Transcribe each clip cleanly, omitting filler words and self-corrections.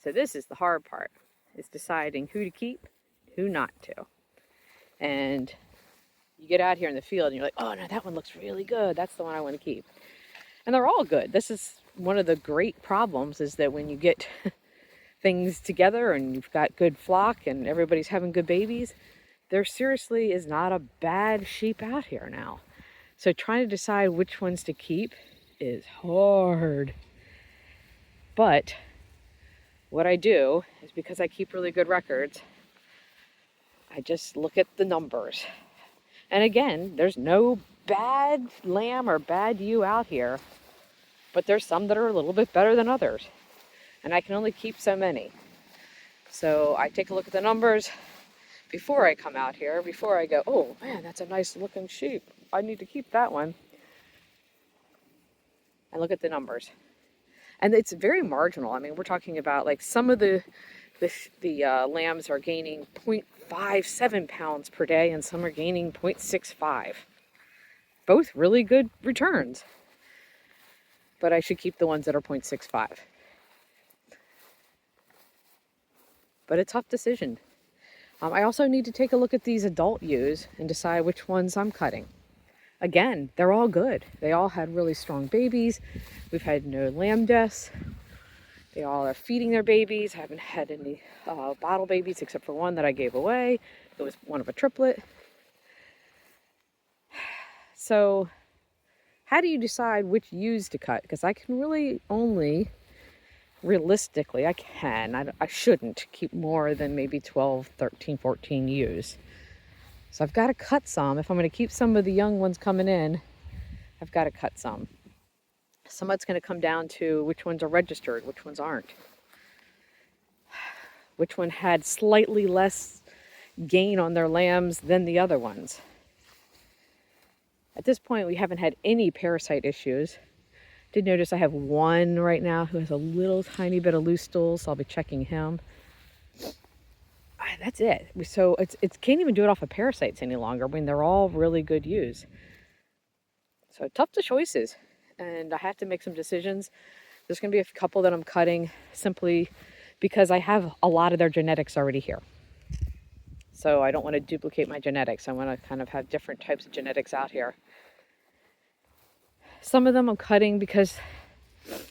So this is the hard part, is deciding who to keep, who not to. And you get out here in the field and you're like, oh no, that one looks really good. That's the one I want to keep. And they're all good. This is one of the great problems, is that when you get things together and you've got good flock and everybody's having good babies, there seriously is not a bad sheep out here now. So trying to decide which ones to keep is hard. But what I do is, because I keep really good records, I just look at the numbers. And again, there's no bad lamb or bad ewe out here, but there's some that are a little bit better than others. And I can only keep so many. So I take a look at the numbers before I come out here, before I go, oh man, that's a nice looking sheep, I need to keep that one. I look at the numbers. And it's very marginal. I mean, we're talking about like some of the lambs are gaining 0.57 pounds per day and some are gaining 0.65. Both really good returns. But I should keep the ones that are 0.65. But a tough decision. I also need to take a look at these adult ewes and decide which ones I'm cutting. Again, they're all good. They all had really strong babies. We've had no lamb deaths. They all are feeding their babies. Haven't had any bottle babies except for one that I gave away. It was one of a triplet. So how do you decide which ewes to cut? Because I can really only, realistically, I shouldn't keep more than maybe 12, 13, 14 ewes. So I've got to cut some. If I'm going to keep some of the young ones coming in, I've got to cut some. Some of it's going to come down to which ones are registered, which ones aren't. Which one had slightly less gain on their lambs than the other ones. At this point, we haven't had any parasite issues. Did notice I have one right now who has a little tiny bit of loose stool, so I'll be checking him. That's it. So it's can't even do it off of parasites any longer. I mean, they're all really good ewes. So tough to choices, and I have to make some decisions. There's going to be a couple that I'm cutting simply because I have a lot of their genetics already here. So I don't want to duplicate my genetics. I want to kind of have different types of genetics out here. Some of them I'm cutting because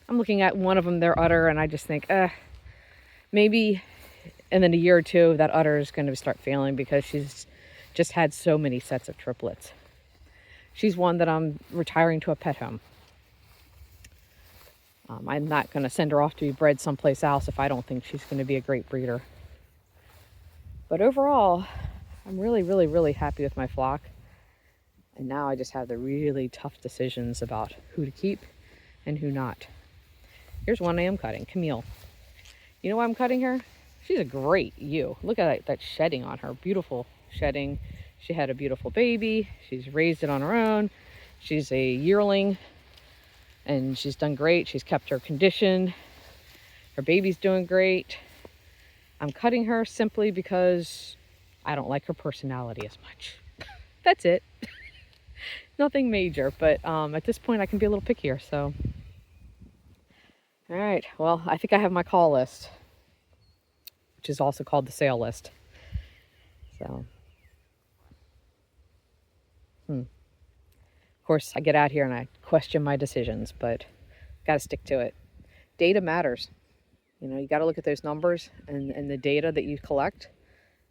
I'm looking at one of them, their udder, and I just think, maybe. And then a year or two, that udder is going to start failing because she's just had so many sets of triplets. She's one that I'm retiring to a pet home. I'm not going to send her off to be bred someplace else if I don't think she's going to be a great breeder. But overall, I'm really, really, really happy with my flock. And now I just have the really tough decisions about who to keep and who not. Here's one I am cutting, Camille. You know why I'm cutting her? She's a great ewe. Look at that shedding on her. Beautiful shedding. She had a beautiful baby. She's raised it on her own. She's a yearling. And she's done great. She's kept her condition. Her baby's doing great. I'm cutting her simply because I don't like her personality as much. That's it. Nothing major. But at this point, I can be a little pickier. So, all right. Well, I think I have my call list, which is also called the sale list. So, of course, I get out here and I question my decisions, but got to stick to it. Data matters. You know, you got to look at those numbers, and the data that you collect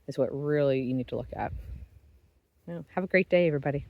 is what really you need to look at. Well, have a great day, everybody.